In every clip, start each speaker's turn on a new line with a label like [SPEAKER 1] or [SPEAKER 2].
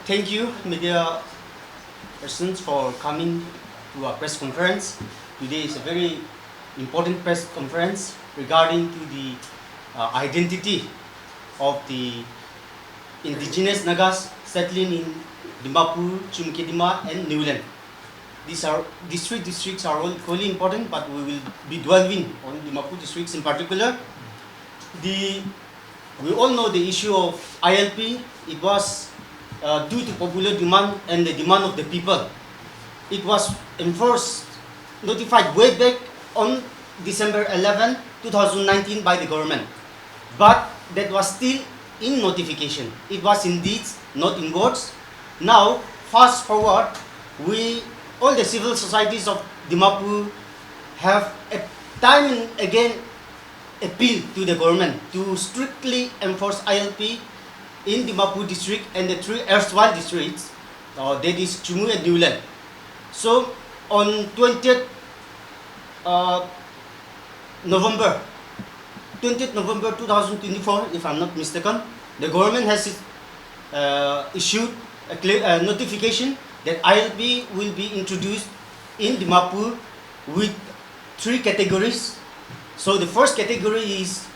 [SPEAKER 1] Thank you, media persons, for coming to our press conference. Today is a very important press conference regarding to the identity of the indigenous Nagas settling in Dimapur, Chumkedima and Newland. These three districts are all equally important, but we will be dwelling on Dimapur districts in particular. We all know the issue of ILP. It was due to popular demand and the demand of the people. It was notified way back on December 11, 2019 by the government. But that was still in notification. It was in deeds, not in words. Now, fast forward, all the civil societies of Dimapur have time and again appeal to the government to strictly enforce ILP in Dimapur district and the three erstwhile districts, that is Chumu and Newland. So on 20th November 2024, if I'm not mistaken, the government has issued a notification that ILP will be introduced in Dimapur with three categories. So the first category is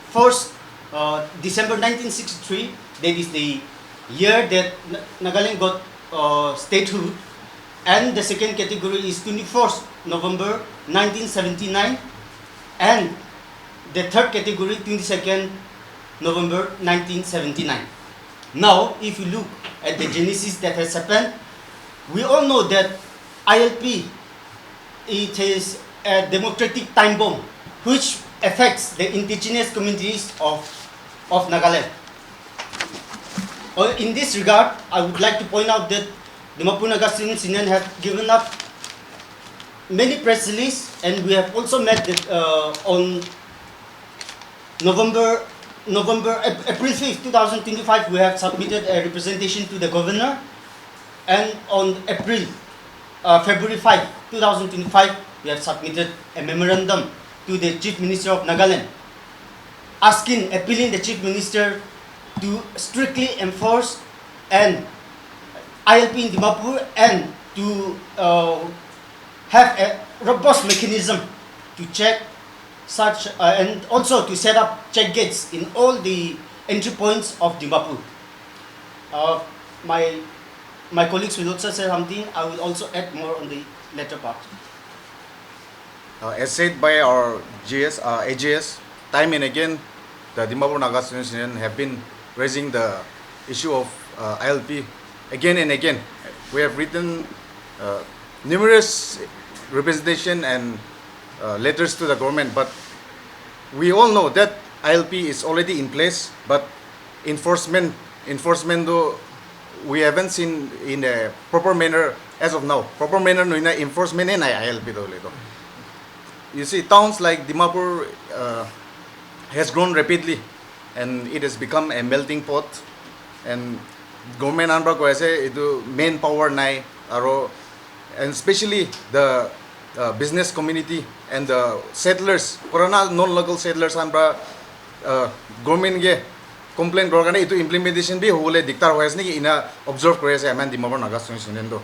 [SPEAKER 1] December 1963, that is the year that Nagaland got statehood, and the second category is 21st November 1979, and the third category 22nd November 1979. Now, if you look at the genesis that has happened, we all know that ILP, it is a democratic time bomb which affects the indigenous communities of Nagaland. In this regard, I would like to point out that Dimapur Naga Students Union have given up many press releases, and we have also met on April 5th, 2025, we have submitted a representation to the governor, and on February 5, 2025, we have submitted a memorandum to the Chief Minister of Nagaland, appealing the Chief Minister to strictly enforce and ILP in Dimapur and to have a robust mechanism to check such and also to set up check gates in all the entry points of Dimapur. My colleagues will also say something. I will also add more on the later part.
[SPEAKER 2] As said by our AGS, time and again, the Dimapur Naga Students Union have been raising the issue of ILP again and again. We have written numerous representation and letters to the government, but we all know that ILP is already in place, but enforcement though we haven't seen in a proper manner as of now. Proper manner no ina enforcement na ILP do ledo. You see, towns like Dimapur has grown rapidly, and it has become a melting pot. And government anbra ko ase idu main power nai aro, and especially the business community and the settlers, corona non-local settlers anbra government ge complain korgane itu implementation bi hole diktar hoyas ni ina observe kore ase aman Dimapur Naga Students Union do.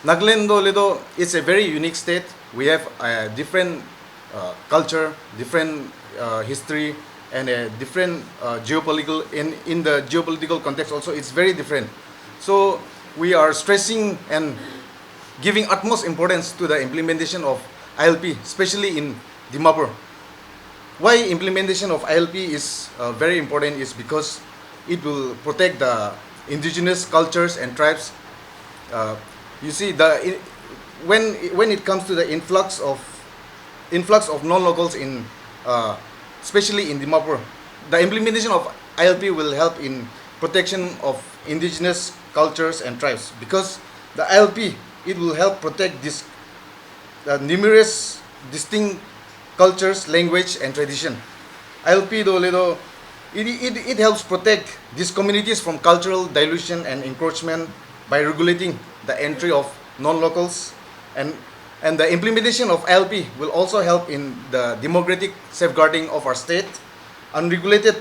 [SPEAKER 2] Nagaland do ledo, it's a very unique state. We have a different culture, different history, and a different geopolitical, in the geopolitical context also, it's very different. So we are stressing and giving utmost importance to the implementation of ILP, especially in Dimapur. Why implementation of ILP is very important is because it will protect the indigenous cultures and tribes. You see, when it comes to the influx of non-locals in especially in Dimapur, the implementation of ILP will help in protection of indigenous cultures and tribes, because the ILP, it will help protect this numerous distinct cultures, language and tradition. ILP do it helps protect these communities from cultural dilution and encroachment by regulating the entry of non-locals, and the implementation of ILP will also help in the democratic safeguarding of our state. Unregulated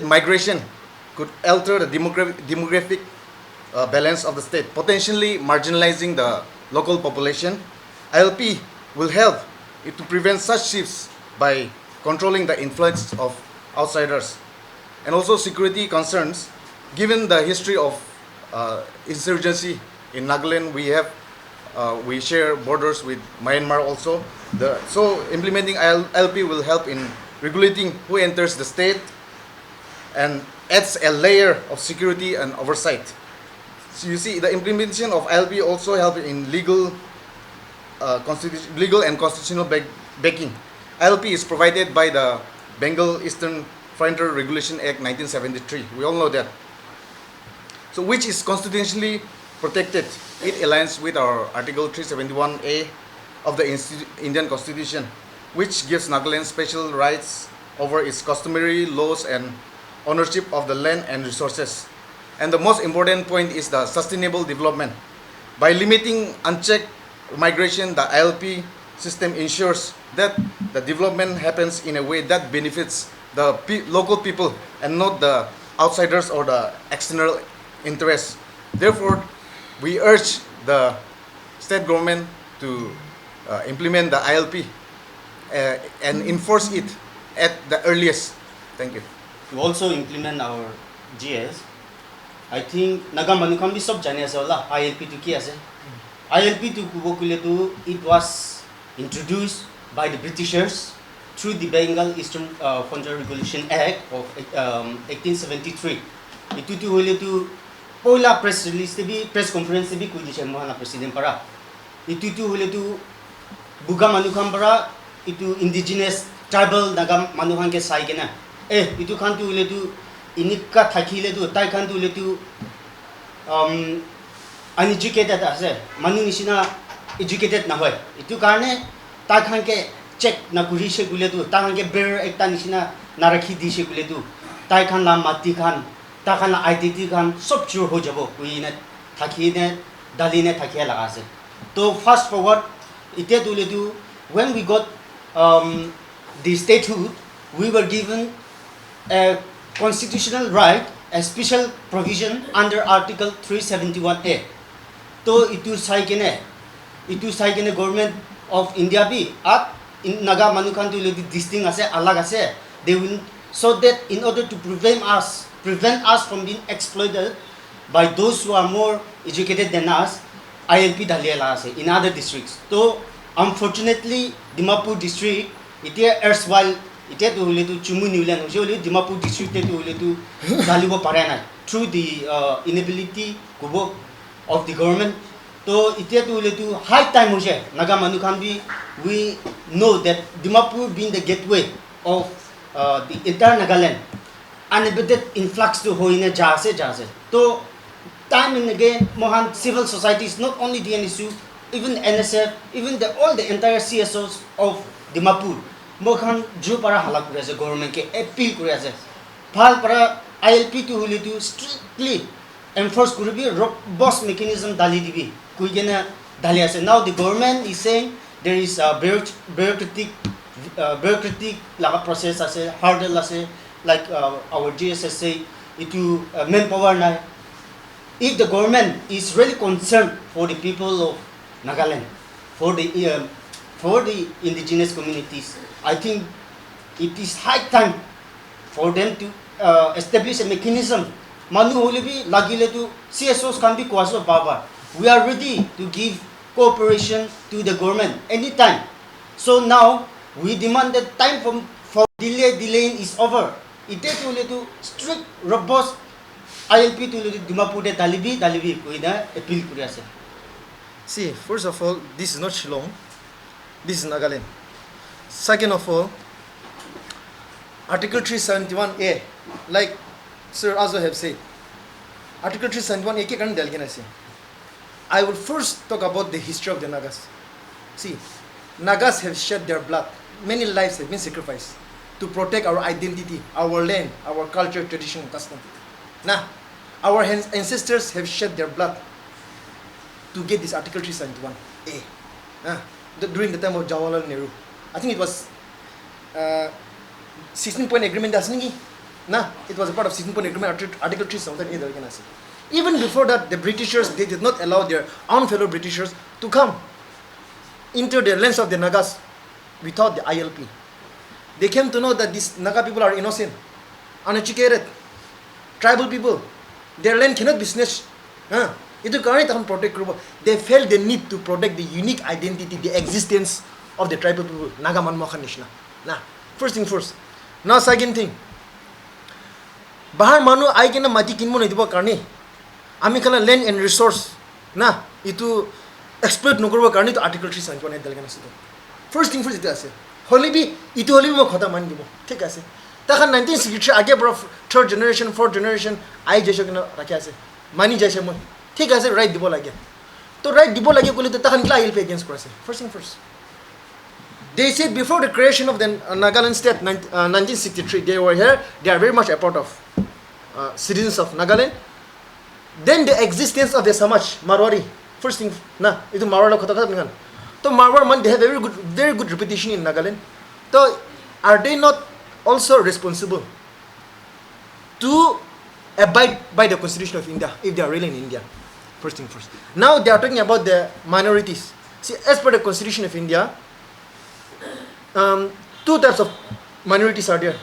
[SPEAKER 2] migration could alter the demographic balance of the state, potentially marginalizing the local population. ILP will help it to prevent such shifts by controlling the influx of outsiders. And also security concerns, given the history of insurgency in Nagaland, we share borders with Myanmar also. So implementing ILP will help in regulating who enters the state and adds a layer of security and oversight. So you see, the implementation of ILP also help in legal and constitutional backing. ILP is provided by the Bengal Eastern Frontier Regulation Act 1973. We all know that. So which is constitutionally protected. It aligns with our Article 371A of the Indian Constitution, which gives Nagaland special rights over its customary laws and ownership of the land and resources. And the most important point is the sustainable development. By limiting unchecked migration, the ILP system ensures that the development happens in a way that benefits the local people and not the outsiders or the external interests. Therefore, we urge the state government to implement the ILP and enforce it at the earliest. Thank you.
[SPEAKER 1] To also implement our GS, I think Naga Manukam is sub jane ase hola ILP to ki ase. ILP to kubo kule to it was introduced by the Britishers through the Bengal Eastern Frontier Regulation Act of 1873. Itu tu hole tu pola press release te bi press conference te bi kui dishe mohana president para. Itu tu hole tu buga Manukam para itu indigenous tribal Naga Manukam ke sai ke na. Itu kan tu hole tu inika thakile tu tai kan tu hole tu uneducated ase manu nisina educated na hoy. Itu karne tai kan ke check na kuri she gule tu tai kan ke bear ekta nisina na rakhi di she gule tu tai kan la mati kan ta kan la identity kan sob chur ho jabo kui na thaki ne dali ne thakia laga ase. To fast forward ite tu le tu when we got the statehood, we were given a constitutional right, a special provision under Article 371A. To itu sai kene government of India bi at in Naga Manukan tu le distinct ase alag ase. They will so that in order to prevent us from being exploited by those who are more educated than us, ILP dalia la ase in other districts. So unfortunately, Dimapur district itia erstwhile itia tu hule tu chumu niulan hole Dimapur district te tu hule tu dalibo pare na through the inability kubo of the government. So itia tu hule tu high time hoje Naga Manukam bi we know that Dimapur being the gateway of the entire Nagaland, unabated influx to hoine jase. So time and again Mohan civil societies, not only Dnsu, even NSF, even all the entire CSOs of Dimapur, Mohan jo para halak kure ase government ke appeal kure ase. Phal para ILP to hule to strictly enforce kure bi robust mechanism dali dibi. Kui gena dali ase. Now the government is saying there is a bureaucratic laga process ase, hurdle ase, like our GSS say itu manpower na. If the government is really concerned for the people of Nagaland, for the indigenous communities, I think it is high time for them to establish a mechanism. Manu hole bi lagile to CSOs can be kwaso baba. We are ready to give cooperation to the government anytime. So now we demand that time for delaying is over. It is to strict, robust ILP to Dimapur de Dalibi kuina appeal kuriase.
[SPEAKER 3] See, first of all, this is not Shillong. This is Nagaland. Second of all, Article 371A, like Sir Azo have said, Article 371A ke karan dalgena ase. I will first talk about the history of the Nagas. See, Nagas have shed their blood. Many lives have been sacrificed to protect our identity, our land, our culture, tradition, custom. Now, our ancestors have shed their blood to get this Article 371A. During the time of Jawaharlal Nehru. I think it was 16-point agreement, doesn't it? Nah, it was a part of 16-point agreement, Article 3, something either can I say. Even before that, the Britishers, they did not allow their own fellow Britishers to come into the lands of the Nagas without the ILP. They came to know that these Naga people are innocent, uneducated, tribal people. Their land cannot be snatched. Itu karena tahan protect group. They felt the need to protect the unique identity, the existence of the tribal people. Naga man mokan nishna. Nah, first thing first. Now second thing. Bahar manu ai kena mati kinmo na dibo karni. Ami kala land and resource. Nah, itu exploit nokribo karni to Article 3 sanjone dalgana sido. First thing first itu ase. Holibi itu holibi mo khata man dibo. Thik ase. Takhan 1963 age bro third generation, fourth generation ai jesho kena rakhe ase. Mani jaise mo. Thik ase right dibo lage. To right dibo lage kole to takhan kila ILP against korase. First thing first. They said before the creation of the Nagaland state 1963 they were here. They are very much a part of citizens of Nagaland. Then the existence of the Samaj Marwari. First thing na itu Marwar kota kata dengan. To Marwar man they have very good reputation in Nagaland. So are they not also responsible to abide by the Constitution of India if they are really in India? First thing first. Now they are talking about the minorities. See, as per the Constitution of India, two types of minorities are there: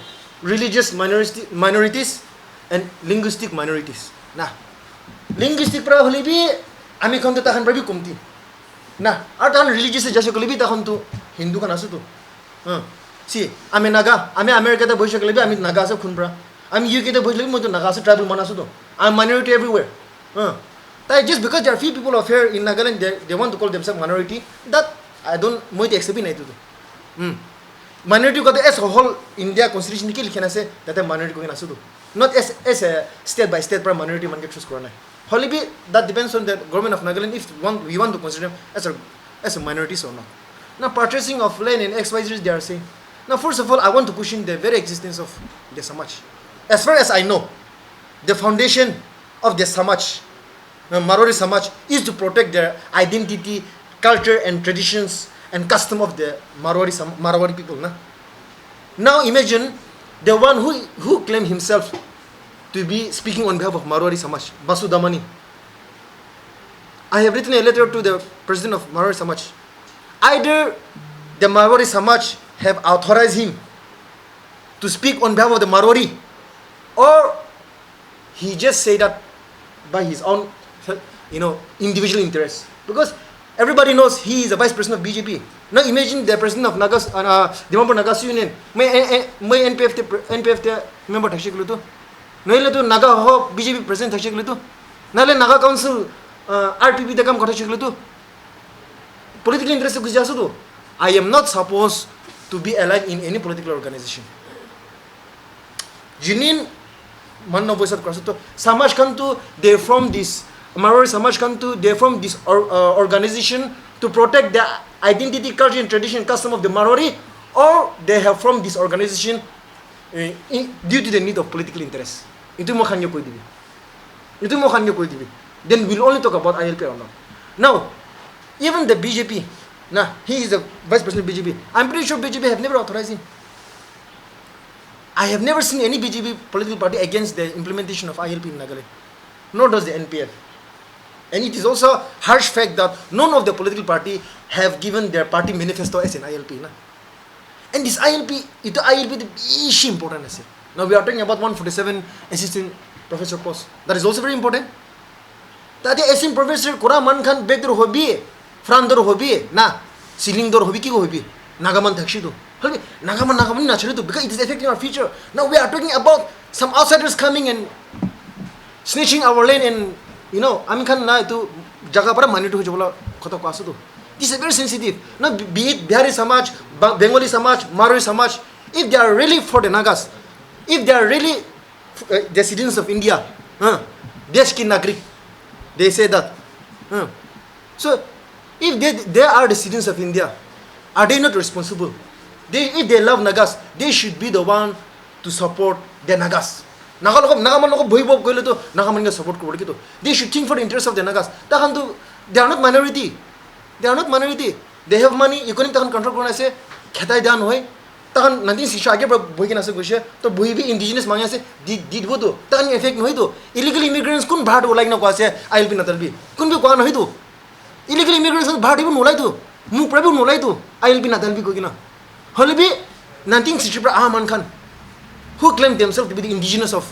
[SPEAKER 3] religious minorities and linguistic minorities. Nah, linguistic pra holibi ami konto tahan prabi kumti. Nah, ar tahan religious se jasho holibi tahan tu Hindu kan asu tu. See, ami Naga, ami America ta boisho holibi ami Naga se khunbra. Ami UK ta boisho holibi mo tu Naga se tribal manasu tu. I'm minority everywhere. That just because there are few people of here in Nagaland, they want to call themselves minority. That I don't moi accept nahi tu. Minority ko as a whole India constitution ki likhna se that minority ko nasu tu. Not as a state by state minority man get choose korana. Holibi that depends on the government of Nagaland if we want to consider them as a minorities or not. Now purchasing of land and XYZ they are saying. Now first of all I want to question the very existence of the Samaj. As far as I know, the foundation of the Samaj, Marwari Samaj, is to protect their identity, culture and traditions and custom of the Marwari people. Now imagine the one who claimed himself to be speaking on behalf of Marwari Samaj, Basu Damani. I have written a letter to the president of Marwari Samaj. Either the Marwari Samaj have authorized him to speak on behalf of the Marwari, or he just said that by his own individual interest. Because everybody knows he is the vice president of BJP. Now imagine the president of Dimapur Nagas Union. May NPF member thakshi kulu to. Noile to Naga ho BJP president thakshi kulu to. Nale Naga Council RPP the kam thakshi kulu to. Political interest ko jasu to. I am not supposed to be aligned in any political organization. Jinin manno voisat krasu to. Samaj kantu they from this Marwari Samaj kantu they from this organization to protect the identity, culture and tradition custom of the Marwari, or they have from this organization due to the need of political interest. Itu mo khanyo koi dibi. Then we'll only talk about ILP or not. Now, even the BJP, he is the vice president of BJP. I'm pretty sure BJP have never authorized him. I have never seen any BJP political party against the implementation of ILP in Nagaland. Nor does the NPF. And it is also a harsh fact that none of the political party have given their party manifesto as an ILP. And this ILP, itu ILP is important. Now we are talking about 147 assistant professor post. That is also very important. That assistant professor kura man khan back door hobi, front door hobi, ceiling door hobi ki hobi, Nagaman thakshi to. Nagaman na chale to because it is affecting our future. Now we are talking about some outsiders coming and snatching our land and আমি খান না itu jaga para mani to jola kota ko asu to. This is very sensitive. Now be it Bihari Samaj, Bengali Samaj, Marwari Samaj, if they are really for the Nagas, if they are really the citizens of India, desh ki nagrik, they say that. So if they are the citizens of India, are they not responsible? If they love Nagas, they should be the one to support the Nagas. Nagaman loko bhoi bob koile to Nagaman ga support korbo to. They should think for the interest of the Nagas. They are not minority. They have money, economic control korna ase khetai dan hoy tahan nanti sisha age boi kena ase goise to boi bi indigenous mangya se did bo to tahan effect no hitu illegal immigrants kun bhat olai na ko ase ILP na talbi kun bi ko na hitu illegal immigrants bhat ibun olai to mu prabu olai to ILP na talbi ko kina holbi 1960 pra Ahman Khan who claim themselves to be the indigenous of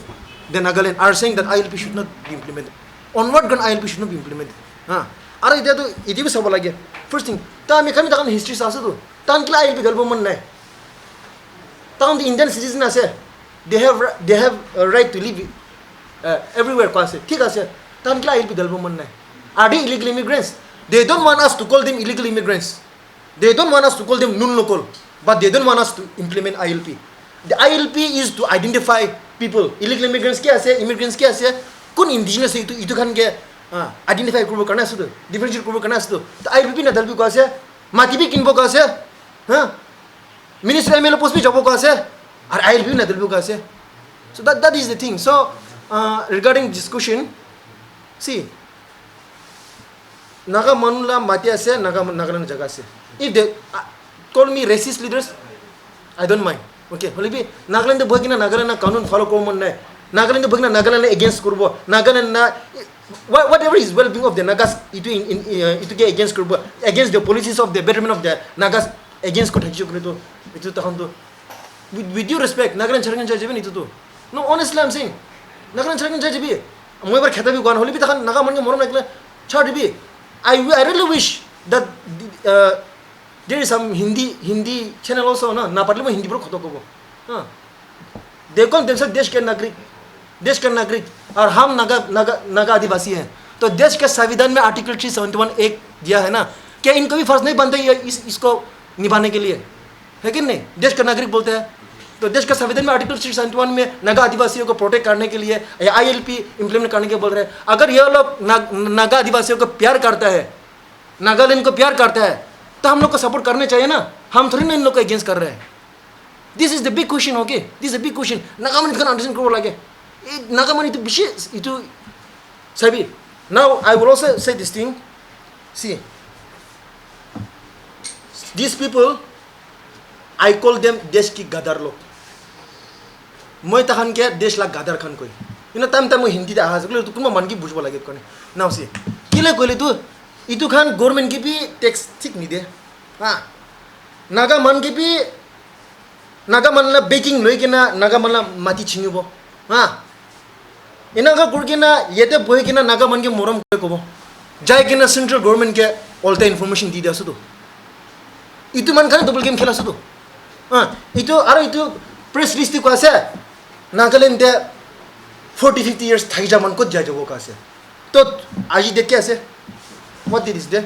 [SPEAKER 3] the Nagaland are saying that ILP should not be implemented. On what ground ILP should not be implemented? Are ida to idi bi sabo lage. First thing, ta me kami takan history sa to. Tan kila ILP galbo man nai. Takan the Indian citizen ase. They have a right to live everywhere ko ase. Thik ase. Tan kila ILP galbo man nai. Are they illegal immigrants? They don't want us to call them illegal immigrants. They don't want us to call them non-local, but they don't want us to implement ILP. The ILP is to identify people. Illegal immigrants kya ase, immigrants kya ase, kun indigenous itu kan ke identify kurbo karna ase to, differentiate kurbo karna ase to. The ILP na dalbi ko ase, mati bi kinbo ko ase, minister MLA post bi jobo ko ase, ar ILP na dalbi ko ase. So that is the thing. So regarding discussion, see, naga manula mati ase, nagalan jaga ase. If they call me racist leaders, I don't mind. Okay, holibi Nagaland bhagina Nagaland na kanun follow common na Nagaland bhagina Nagaland against kurbo Nagaland na whatever is well-being of the Nagas itu get against kurbo against the policies of the betterment of the Nagas against ko thakju kurito itu ta handu with due respect Nagaland chargan jajibi itu to no honestly I'm saying Nagaland chargan jajibi moi bar kheta bi gon holibi ta Naga man ke morom nakle chadibi I really wish that there is some Hindi channel also na padle mo Hindi bro khoto ko they call themselves देश के नागरिक और हम नागा आदिवासी हैं तो देश के संविधान में आर्टिकल 371 एक दिया है ना क्या इनको भी फर्ज नहीं बनता है इसको निभाने के लिए है कि नहीं देश का नागरिक बोलते हैं तो देश का संविधान में आर्टिकल 371 में नागा आदिवासियों को प्रोटेक्ट करने के लिए ILP इंप्लीमेंट करने के बोल रहे हैं अगर ये लोग नागा आदिवासियों को प्यार करता है नागालैंड को प्यार करता है तो हम लोग को सपोर्ट करने चाहिए ना हम थोड़ी ना इन लोग को अगेंस्ट कर रहे हैं this is the big question okay this is the big question नागामन can understand करो लगे नागामन itu बिशेष itu sabi now I will also say this thing see these people I call them देश की गदर लोग मैं तहन के देश ला गदर खान कोई टाइम टाइम हिंदी दा आज तो कुमा मन की बुझबो लगे कोने नाउ सी किले कोले तू itu kan government ki bi tax ठीक नहीं दे नागा मन की भी नागा मन ला बेकिंग लोई के ना नागा मन ला माटी छिंगबो इना का गुड़ के ना ये ते बोई के ना नागा मन के मोरम को जाय के ना सेंट्रल गवर्नमेंट के ऑल द इंफॉर्मेशन दी दसु तो itu man kan double game खेला सु तो itu आरो itu प्रेस लिस्ट को आसे नागालैंड दे 40-50 years थाइजा मन को जाय जगो का आसे तो आज देख के आसे what did is there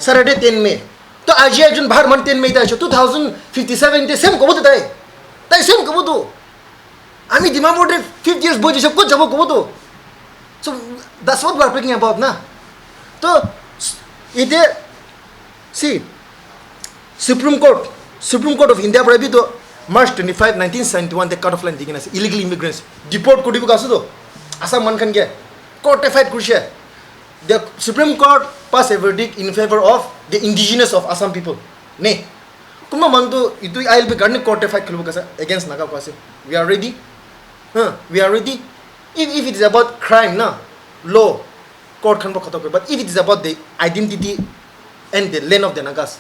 [SPEAKER 3] Saturday 10 May तो आज ये जन बाहर मन 10 May ता 2057 ते सेम को बोलता है ताई सेम को बोलतो आमी दिमाग में 50 years बोझ सब कुछ जब को बोलतो so that's what we are talking about ना तो इधे see Supreme Court of India पर भी तो March 25 1971 ते cut off line दिखना से illegal immigrants deport को डिबो कासो तो ऐसा मन खन के court कुछ है the Supreme Court passed a verdict in favor of the indigenous of Assam people. Ne, kuma mantu itu ILP garne court fight khulbo kasa against Naga kase. We are ready. We are ready. If it is about crime na law court khan khata koi. But if it is about the identity and the land of the Nagas,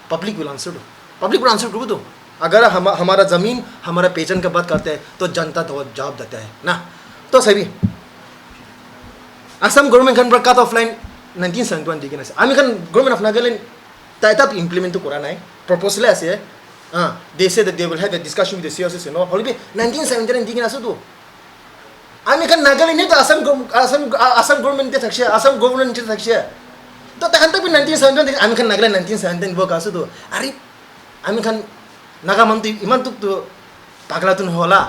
[SPEAKER 3] public will answer. Public will answer krubo to. अगर हमारा ज़मीन हमारा पहचान का बात करते हैं तो जनता तो जवाब देता है ना तो सही Assam government kan cut off line 1971 दिखे ना से आमी kan government of Nagaland ताइता implement तो करा नहीं proposal ऐसे है they say that they will have a discussion with the CSS and all Holi भी 1979 दिखे ना से तो आमी kan Nagaland नहीं तो Assam government ते थक्ष्य Assam government ते थक्ष्य तो तहन तक भी 1971 आमी kan Nagaland 1979 वो कासे तो अरे आमी kan Naga mantu iman तो पागला तुन होला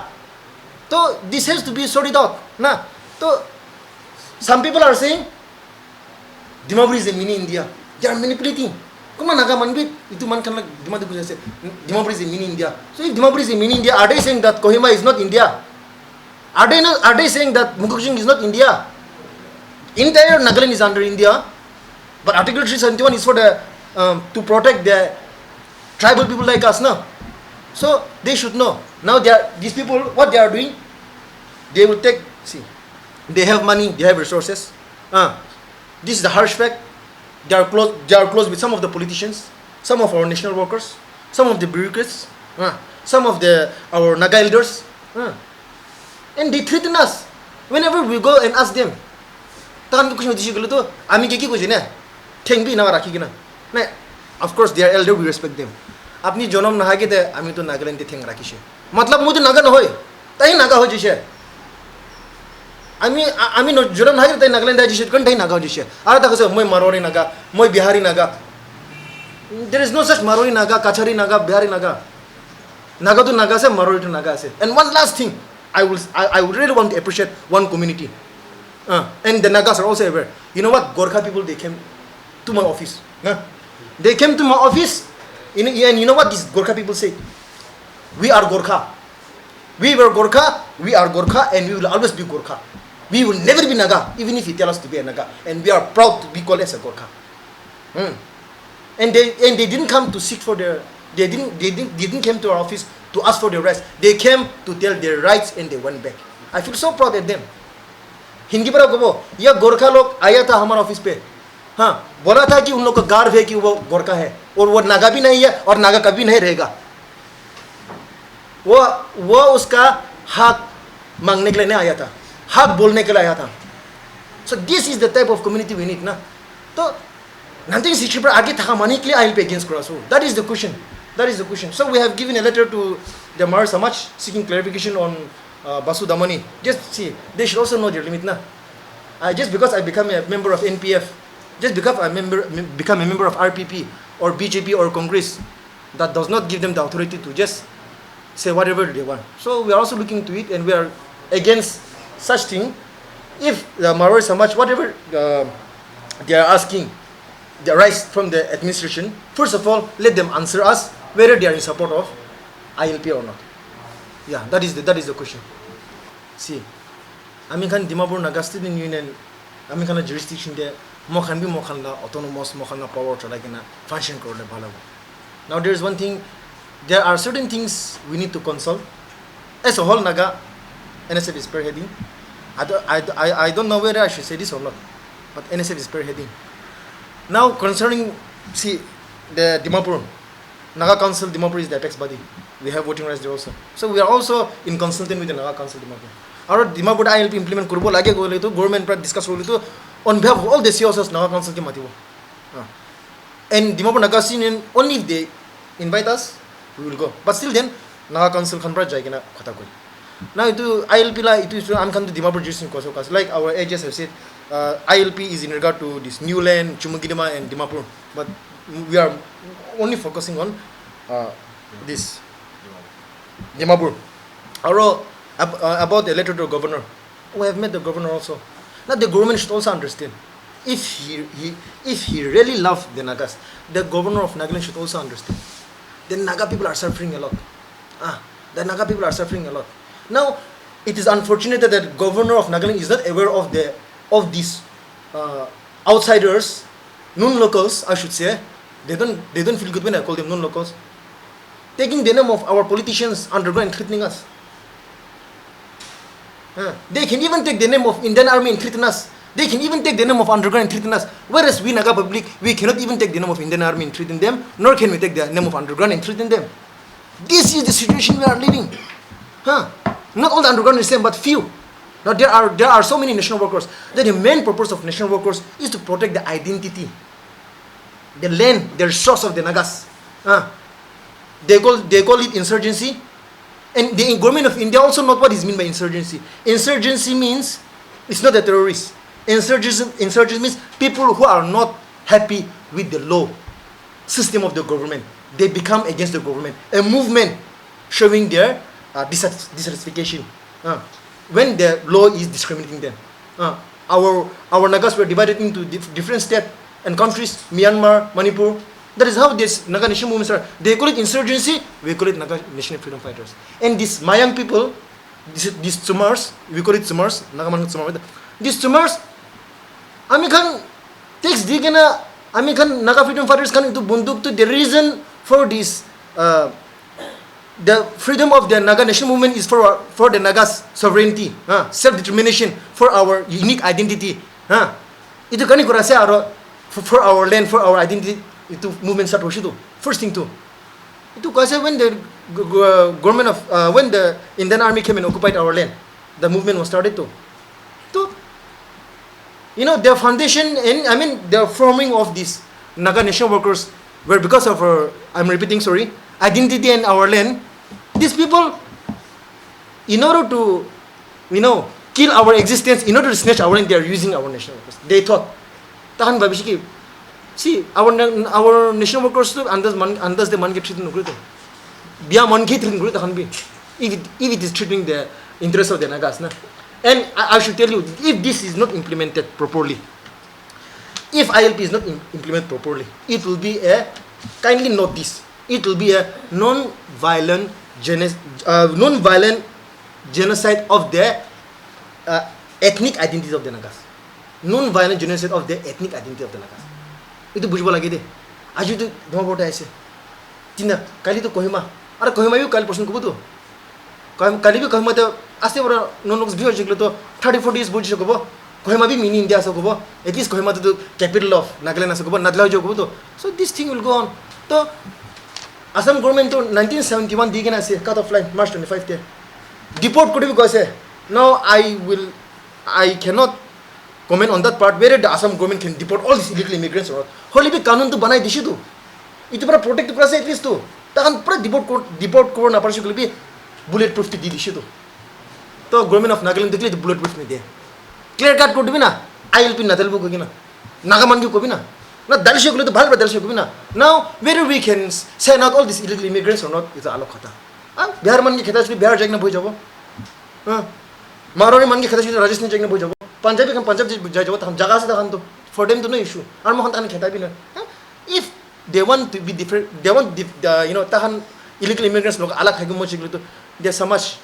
[SPEAKER 3] तो this has to be sorted out ना तो some people are saying Dimapur is a mini India. They are manipulating. Kuma Naga man bhi itu man kan Dimapur is a mini India. So if Dimapur is a mini India, are they saying that Kohima is not India? Are they saying that Mukokjing is not India? Entire Nagaland is under India, but Article 371 is for the to protect the tribal people like us, no? So they should know. Now these people, what they are doing, they will take, see, they have money, they have resources. This is the harsh fact. They are close with some of the politicians, some of our national workers, some of the bureaucrats, some of our Naga elders. And they threaten us whenever we go and ask them. Of course they are elder, we respect them. Apni jonam naha ke te ami to Nagaland te theng rakishe. Matlab mu to Naga na hoy. Tai Naga ho jishe. Ami no jonam naha ke tai Nagaland da jishe kan tai Naga ho jishe. Ara ta kase moi Marwari Naga, moi Bihari Naga. There is no such Marwari Naga, Kachari Naga, Bihari Naga. Naga to Naga se, Marwari to Naga se. And one last thing, I would really want to appreciate one community. And the Nagas are also aware. You know what? Gorkha people, they came to my office. They came to my office, and you know what these Gorkha people say? We are Gorkha. We were Gorkha, we are Gorkha, and we will always be Gorkha. We will never be Naga, even if you tell us to be a Naga. And we are proud to be called as a Gorkha. And they didn't come to seek for their, they didn't come to our office to ask for their rights. They came to tell their rights and they went back. I feel so proud of them. Hindi पर कहो ये गोरखा लोग आया था हमारे office पे, बोला था कि उन लोग का गार्व है कि वो गोरखा है और वो नागा भी नहीं है और नागा कभी नहीं रहेगा. वो उसका हक मांगने के लिए नहीं आया था, हक बोलने के लिए आया था. So this is the type of community we need ना. तो nanti शिक्षक पर आगे था मानी के लिए I will be against cross. That is the question. That is the question. So we have given a letter to the Mar Samaj seeking clarification on Basu Damani. Just see, they should also know their limit na. Just because I become a member of NPF, just because I become a member of RPP or BJP or Congress, that does not give them the authority to just say whatever they want. So we are also looking to it, and we are against such thing. If the Marwari Samaj, whatever they are asking, the rights from the administration, first of all, let them answer us whether they are in support of ILP or not. Yeah, that is the question. See, I can Dimapur Naga Student Union, I can jurisdiction there, Mokan be Mokanla, autonomous Mokana power to like in a function called the Balawa. Now there is one thing, there are certain things we need to consult. As a whole Naga, NSF is spearheading. I don't know whether I should say this or not, but NSF is spearheading. Now concerning, see, the Dimapur, Naga Council Dimapur is the apex body. We have voting rights there also. So we are also in consulting with the Naga Council Dimapur. Our Dimapur ILP implement kurbo lage go le to government pra discuss ho le to on behalf of all the CEOs Naga Council ke matibo. And Dimapur Naga Union, only if they invite us, we will go. But still then Naga Council kan pra jai kena khata koi. Now itu ILP la itu am kan to Dimapur jurisdiction koso kas. Like our AGS have said, ILP is in regard to this new land, Chumugidima and Dimapur. But we are only focusing on this Dimapur. About the letter to the governor, we have met the governor also. Now the government should also understand, if he really loves the Nagas, the governor of Nagaland should also understand. The Naga people are suffering a lot. The Naga people are suffering a lot. Now it is unfortunate that the governor of Nagaland is not aware of these outsiders, non-locals, I should say. They don't feel good when I call them non-locals, taking the name of our politicians underground and threatening us. They can even take the name of Indian Army and threaten us. They can even take the name of underground and threaten us. Whereas we Naga public, we cannot even take the name of Indian Army and threaten them, nor can we take the name of underground and threaten them. This is the situation we are living. Not all the underground is the same, but few. Now there are so many national workers that the main purpose of national workers is to protect the identity, the land, the resource of the Nagas. They call it insurgency. And the government of India also know what is meant by insurgency. Insurgency means it's not a terrorist. Insurgency means people who are not happy with the law system of the government. They become against the government. A movement showing their dissatisfaction when the law is discriminating them. Our Nagas were divided into different states and countries, Myanmar, Manipur. That is how this Naga Nation movements are. They call it insurgency, we call it Naga Nation Freedom Fighters. And these Mayang people, these Tsumars, we call it Tsumars, Nagaman Tsumar. These Tsumars, Amikan takes digana, Amikan Naga Freedom Fighters kan into bunduk to the reason for this the freedom of the Naga national movement is for the Nagas sovereignty, self-determination, for our unique identity. Itu kani kurasa aro for our land, for our identity. Itu movement start hoshi tu. First thing tu. Itu kurasa when the government of when the Indian army came and occupied our land, the movement was started tu. Tu, you know, their foundation and I mean the forming of these Naga nation workers were because of our, I'm repeating, sorry, identity and our land. These people, in order to, you know, kill our existence, in order to snatch our land, they are using our national workers. They thought, tahan babishiki. See, our national workers too, andas the man get treated nukrito. Biya man get treated nukrito tahan bi. If it is treating the interest of the Nagas, na. And I should tell you, if this is not implemented properly, if ILP is not implemented properly, it will be a, kindly note this, it will be a non-violent genocide of the ethnic identity of the Nagas. Non-violent genocide of the ethnic identity of the Nagas. Itu bujbo lagi deh. Aju itu dua bota aise. Tina kali itu Kohima. Ada Kohima itu kali person kubu tu. Kali itu Kohima tu aste orang non-logs view aja gitu. 30-40 years buji kubu. Kohima bi mini India so kubu. At least Kohima tu capital of Nagaland so kubu. Nadla jo kubu tu. So this thing will go on. So Assam government to 1971 दी गया से cut off line March 25 थे deport कोड़ी भी कैसे now I cannot comment on that part whether the Assam government can deport all these illegal immigrants or not Holi भी कानून तो बनाई दिशा तो इतने बड़ा protect करा से at least तो ताकन पूरा deport करो ना परसों के लिए भी bullet proof ती दी दिशा तो government of Nagaland देखले तो bullet proof नहीं दिया clear cut कोड़ी भी ना ILP ना तेलुगु को भी ना नागामंडी को भी ना Not Dalsha to Balba Dalsha Kubina. Now, whether we can send out all these illegal immigrants or not, it's a alokata. Biharman Katashi, Bihar Jagna Bujavo. Maroni Mangi Katashi, Rajasthan Jagna Bujavo. Punjabi and Punjab Jajot, Jagas for them to no issue. Armohan and Katabina. If they want to be different, they want the you know, Tahan illegal immigrants look Alak Hagumochigluto, there's so much.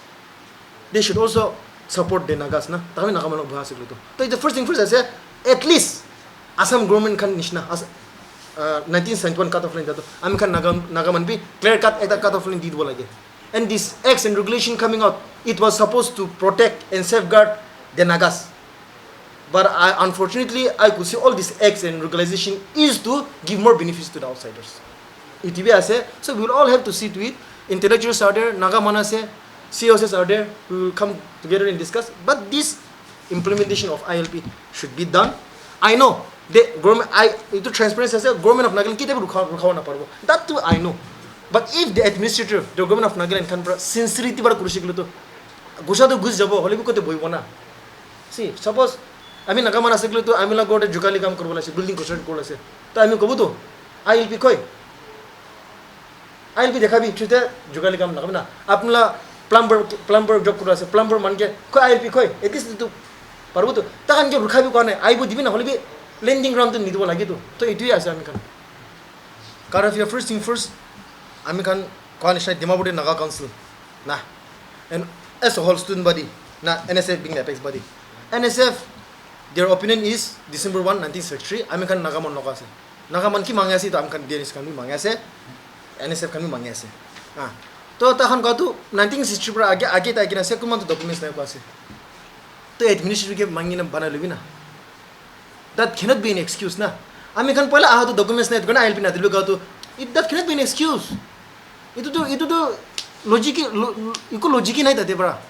[SPEAKER 3] They should also support the Nagasna. Taman Nakamano Bahasiguto. So the first thing first, I say, at least. Assam government can nishna 1971 cut off line dato am kan nagaman bi clear cut eta cut off line did bola ge and this acts and regulation coming out it was supposed to protect and safeguard the Nagas but unfortunately I could see all these acts and regulation is to give more benefits to the outsiders itb ase so we will all have to see to it intellectuals are there nagamana se COCs are there we will come together and discuss but this implementation of ILP should be done I know the government itu transparency as government of Nagaland kita rukhawa na parbo that too I know but if the administrator the government of Nagaland can sincerity bara kurushi gelo to gusa to gus jabo hole bi kote boibo na see suppose ami nagamana seklo to ami la gote jukali kam korbola se building construct korbola se to ami kobu to ILP koi ILP dekhabi chute jukali kam nagam na apna plumber job korbola se plumber man ke koi ILP koi at least to parbo to takan ke rukhabi kone aibo dibi na hole bi landing ground to nido lagi tu. So itu ya saya amikan. Karena if you first thing first, amikan kawan saya Dimapur Naga Council, nah, and as a whole student body, nah NSF being the apex body, NSF their opinion is December 1, 1963, amikan Nagaman Nogase. Nagaman ki mangyasi tu amikan DNS kami mangyase, NSF kami mangyase. Ah, तो tahan kau tu 1963 पर आगे ताकि ना से कुछ मंत documents नहीं पासे. तो administrative के मांगी ना बना लेवी ना. That cannot be an excuse na. Ami kan pala aha to documents na ito na ILP na dilugaw to. That cannot be an excuse. Ito to logic na ito para.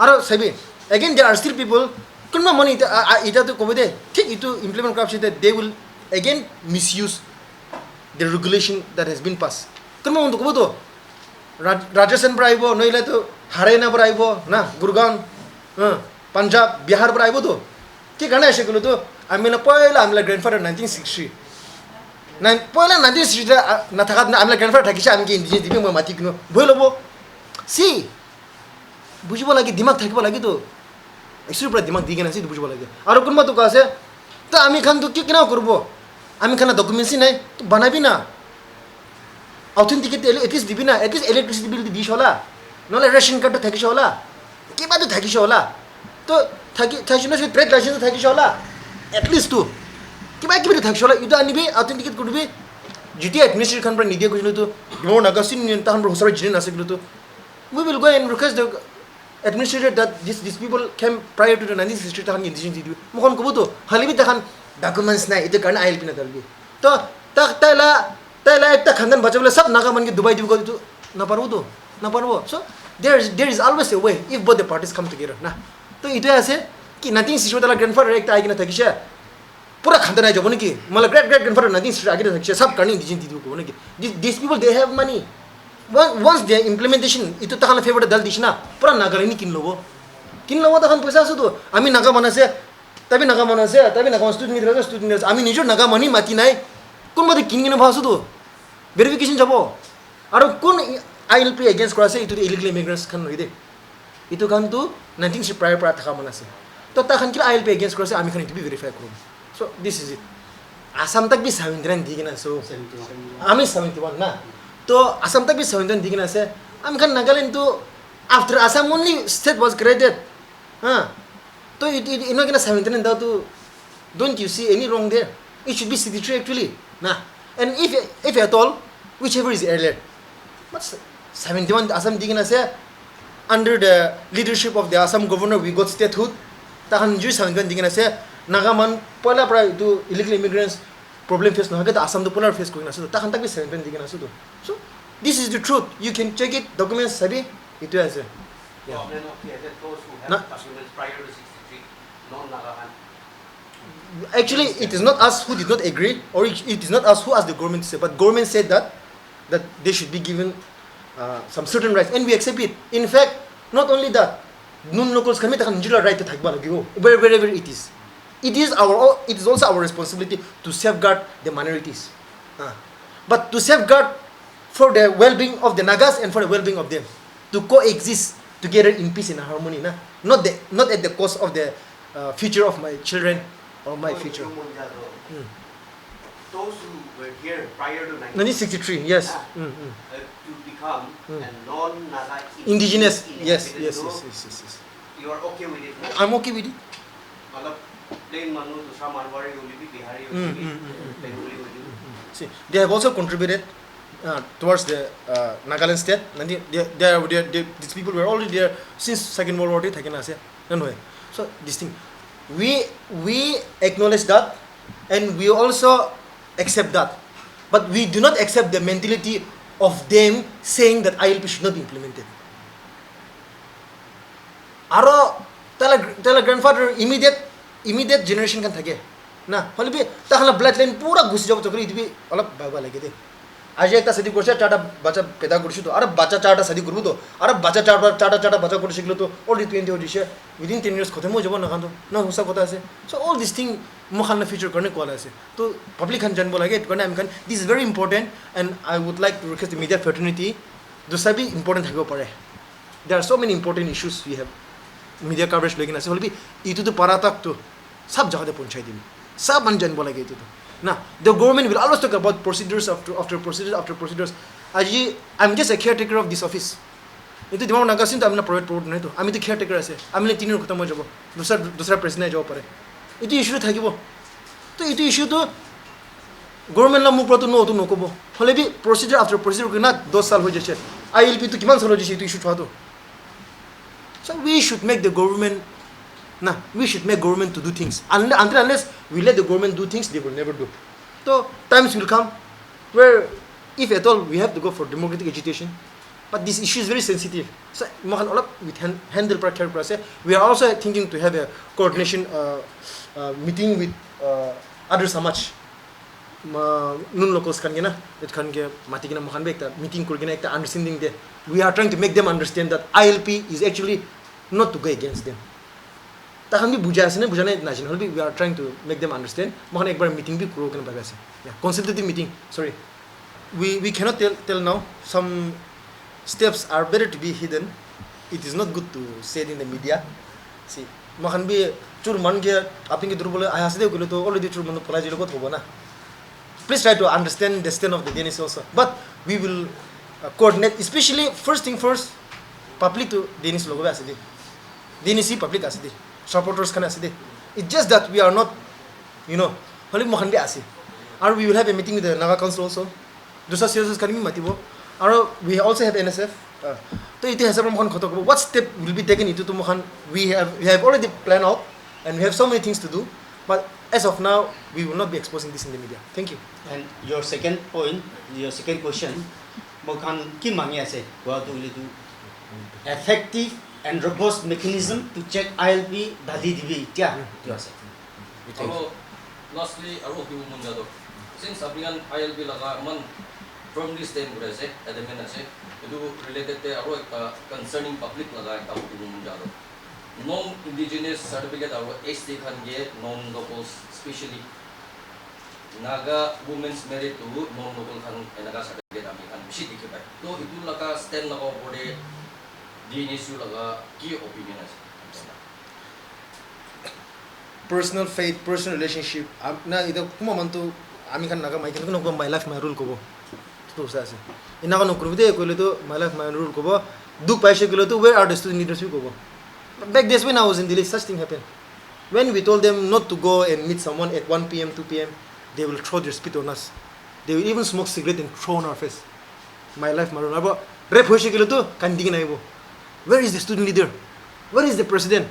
[SPEAKER 3] Aro sabi. Again there are still people kun ma money ita to komode. Take ito implement corruption that they will again misuse the regulation that has been passed. Kun ma unto kobodo. Rajasthan braibo noila to Haryana braibo na Gurgaon Punjab Bihar braibo to. Ki kana ashe kulo to amila पहिला amila grandfather 1963 पहिला 1963 na thakat na amila grandfather thakisha amki indigenous dibi mo mati kino boilo bo see bujibo lagi dimag thakibo lagi to actually pura dimag digena si bujibo lagi aro kunma to kase to ami khan to ki kina korbo ami khana documents nai to banabi na authenticate at least dibi na at least electricity bill di shola nole ration card to thakisha hola ki ba to thakisha hola to thakisha na trade license thakisha hola at least two. Kiba thakishola ida anibe authenticate could be GTA administration kan pra nidia kujilo to dimor nagasin ni tahan ro hosar jinin ase kilo to we will go and request the administrator that these people came prior to the 1960 tahan indigenous didu mohon kubo to halibi tahan documents na ito karna ILP na dalbi to taila ekta khandan bachable sab naga man ke dubai dibu ko to na parbo so there is always a way if both the parties come together na to ito ase ki 1960 tala grandfather ekta aigina thakisha pura khandana jabo ni ki mala great grandfather 1960 agina thakisha sab karni indigenous didu ko ni ki these people they have money once the implementation ito takana favor dal dishna pura nagalini kinlobo takhan paisa asu to ami naga manase tabi naga student ami nijor naga mani mati nai kon mate kingina bhasu to verification jabo aro kon ILP against krase ito illegal immigrants khan hoide ito kan to 1960 prior thaka manase to takhan kila ILP against krase ami khan ito bi verify krom so this is it asam tak bi 79 digina so ami 71 na to Assam tak bi 79 digina ase am kan Nagaland to after Assam only state was created to it ino gina 79 daw to don't you see any wrong there it should be 63 actually na and if at all whichever is earlier but 71 Assam digina ase under the leadership of the Assam governor we got statehood tahan ju 71 digina ase Nagaman pala pra to illegal immigrants problem face no hagata Assam to polar face ko na so takan tak bi 7 digina so this is the truth you can check it documents sabi ito ase
[SPEAKER 4] yeah those who have documents prior to 63 non nagahan
[SPEAKER 3] actually it is not us who did not agree or it is not us who asked the government to say but government said that they should be given some certain rights and we accept it in fact not only that non locals kan takan jila right to thakba lagibo wherever it is also our responsibility to safeguard the minorities but to safeguard for the well-being of the Nagas and for the well-being of them to coexist together in peace and harmony not at the cost of the future of my children or my future
[SPEAKER 4] those who were here prior to
[SPEAKER 3] 1963 yes
[SPEAKER 4] to become a non-Naga
[SPEAKER 3] indigenous yes
[SPEAKER 4] you are okay with it
[SPEAKER 3] I'm okay with it
[SPEAKER 4] plain manu to some Marwari will be Bihari will be Bengali will be
[SPEAKER 3] see they have also contributed towards the Nagaland state these people were already there since Second World War II so this thing we acknowledge that and we also accept that but we do not accept the mentality of them saying that ILP should not be implemented aro tala grandfather immediate generation kan thake na holibi takhala bloodline pura gusi jab chokri itbi alap baba lage de आज एक शादी करছে চারটা বাচ্চা पैदा করছি তো আর বাচ্চা চারটা শাদি করব তো আর বাচ্চা চারটা বাচ্চা করে শিখলো তো অলরেডি 20 হইছে within 10 years খতম হয়ে যাব না কান্ত না হোসা কথা আছে so all this thing মখান future করনে কোলা আছে তো পাবলিক খান জানবো লাগে করনে আমি খান this is very important and I would like to request the media fraternity দুসা বি ইম্পর্টেন্ট থাকিব পারে there are so many important issues we have media coverage login আছে হলবি ইটো তো পারা তক তো সব জায়গাতে পৌঁছাই দিবি সব মান জানবো লাগে ইটো তো Now, the government will always talk about procedures after procedures. I'm just a caretaker of this office. Ito di mo nagasin to, I'm na private promoter na ito. I'm ito caretaker ase. I'm na tinir ko tamo jabo. Dusra president jabo pare. Ito issue thakibo. To ito issue to government la mupra to no ko bo. Hole bi procedure after procedure ko na 2 saal ho jese. ILP to kiman saal ho jese ito issue thwa to. So we should make the government we should make government to do things. Unless we let the government do things, they will never do. So times will come where, if at all, we have to go for democratic agitation. But this issue is very sensitive. So with handle practical process. We are also thinking to have a coordination meeting with other samaj. Non locals kan gina, it kan ge mati gina makan be ekta meeting kor gina ekta understanding there. We are trying to make them understand that ILP is actually not to go against them. ताकि भी बुझाने नाचिन हल भी we are trying to make them understand मखन एक बार meeting भी करो करने बारे से consultative meeting sorry we cannot tell now some steps are better to be hidden it is not good to say it in the media see मखन भी चुर मन के आपन के दूर बोले आया से देखो तो already चुर मन पला जिलो को थोबो ना please try to understand the stand of the Dnsu also but we will coordinate especially first thing first public to Dnsu logo आसे दे Dnsu public आसे दे supporters can aside it's just that we are not only mohan be asi and we will have a meeting with the Naga council also दूसरा CSOs kan mi matibo aro we also have NSF to ite hesab mokhan khoto ko what step will be taken itu to mokhan we have already planned out and we have so many things to do but as of now we will not be exposing this in the media. Thank you.
[SPEAKER 1] And your second point, your second question, mokhan ki mangi ase wa to effective and robust mechanism to check ILP validity tia to ase.
[SPEAKER 5] Aro lastly aro ki munja do since apingan ILP laga man firmly stand kore ase admin ase edu related te aro ekta concerning public laga ekta ki munja do non indigenous certificate aro ST khan ge non locals especially Naga women's married to non local khan enaga certificate ami khan bishi dikhe pai to edu laga stand laga pore Dnsu laga ki opinion ase
[SPEAKER 3] Personal faith, personal relationship. Na ito kuma man to ami kan naga mai kan no my life my rule ko bo. To sa ase. Ina kan no kuride ko le to my life my rule ko bo. Duk paise ko le to where are the student leaders ko bo. Back this when I was in Delhi such thing happened. When we told them not to go and meet someone at 1 p.m. 2 p.m. they will throw their spit on us. They will even smoke cigarette and throw on our face. My life my rule. Abo rep hoise ko le to kan ding na ibo. Where is the student leader? Where is the president?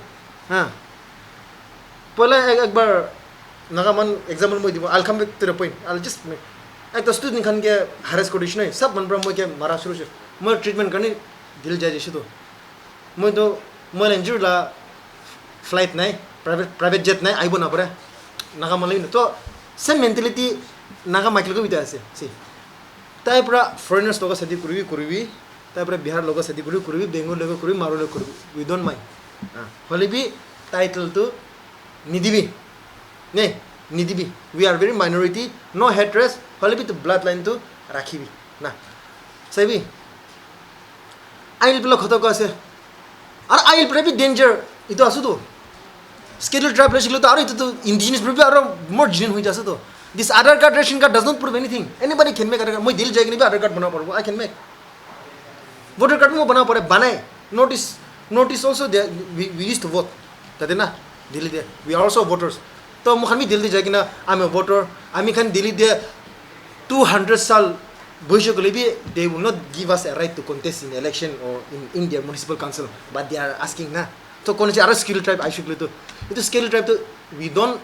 [SPEAKER 3] Pala ek bar nagaman example mo dibo I'll come back to the point I'll just make ek to student khan ke harass condition hai sab man bra mo ke mara shuru se mo treatment karne dil jai jeshi to mo injured la flight nai private jet nai aibo na pare nagaman lai to same mentality naga michael ko bita ase see tai pra foreigners loga sadi kurbi tai pra bihar loga sadi kurbi bengal loga kurbi maru loga kurbi we don't mind hole bi title to Nidibi. We are very minority, no headdress, only to bloodline to Rakhibi. Na. Sabi. I will block Hotoka say. I will probably danger. It also do. Scheduled tribe ratio to indigenous people are more genuine with us. This other card ration card does not prove anything. Anybody can make other card. Dil jagni other card bana I can make. Voter card mo bana pare banai. Notice also there we used to vote. Tadena. Delhi there. We are also voters. So Muhammad Delhi jagina I'm a voter. I can Delhi there 200 sal they will not give us a right to contest in election or in India municipal council. But they are asking na. So kung are skill tribe I should do. It is skill tribe we don't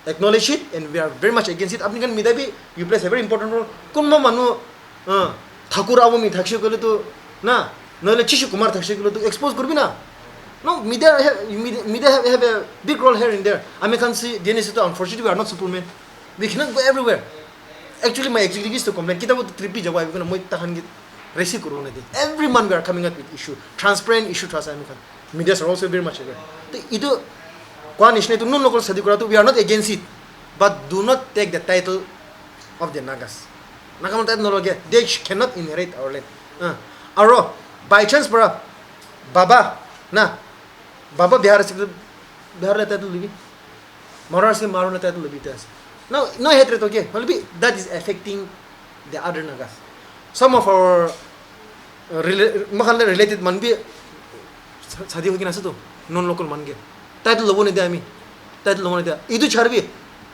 [SPEAKER 3] acknowledge it and we are very much against it. Apni kan midabi you play a very important role. Kung manu Thakur awami thakshe to na nole Chishu Kumar thakshe to expose kurbi na. No, media have a big role here and there. I can see Dnsu, unfortunately, we are not Superman. We cannot go everywhere. Actually, my executive is to complain. Kita wo tripi jawa, we gonna tahan git resi kuruna di. Every month we are coming up with issue, transparent issue to us. Media are also very much aware. Ito, kwan ishne to non local sadi kuratu. We are not against it, but do not take the title of the Nagas. Nagamon title no loge. They cannot inherit our land. Aro by chance, para Baba na. Baba Bihar le title libi. Maharashtra Maru le title libi tas. No hatred okay. Maybe that is affecting the other Nagas. Some of our related man bi sadi hoki na to non local man ge. Title lobo ne de ami. Title lobo ne de. Idu charbi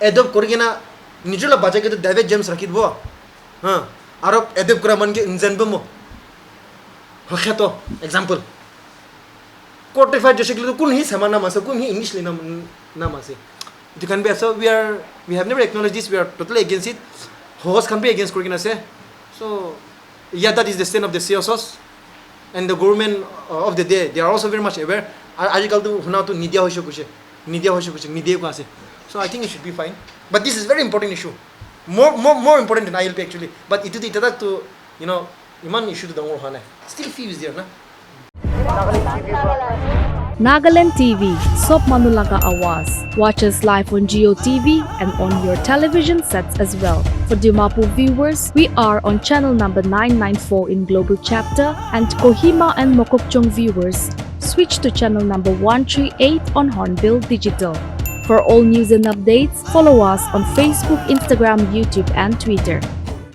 [SPEAKER 3] adopt korgi na nijula baja ke to David James rakit bo. Arab adopt kura man ge injan bo mo. Hokato example. Qualified judge to kun hi sama nama sa kun hi English le nama se it can be so we have never acknowledged this. We are totally against it. Host can be against Kurgina se so yeah, that is the stand of the CSOs and the government of the day. They are also very much aware. Ajikal to huna to nidia hoishe nidia ko ase. So I think it should be fine, but this is very important issue, more important than ILP actually. But it itadak to iman issue to the more hana still few is there na.
[SPEAKER 6] Nagaland TV, Sop Manulaga Awas. Watch us live on Geo TV and on your television sets as well. For Dimapur viewers, we are on channel number 994 in Global Chapter, and Kohima and Mokokchung viewers, switch to channel number 138 on Hornbill Digital. For all news and updates, follow us on Facebook, Instagram, YouTube and Twitter.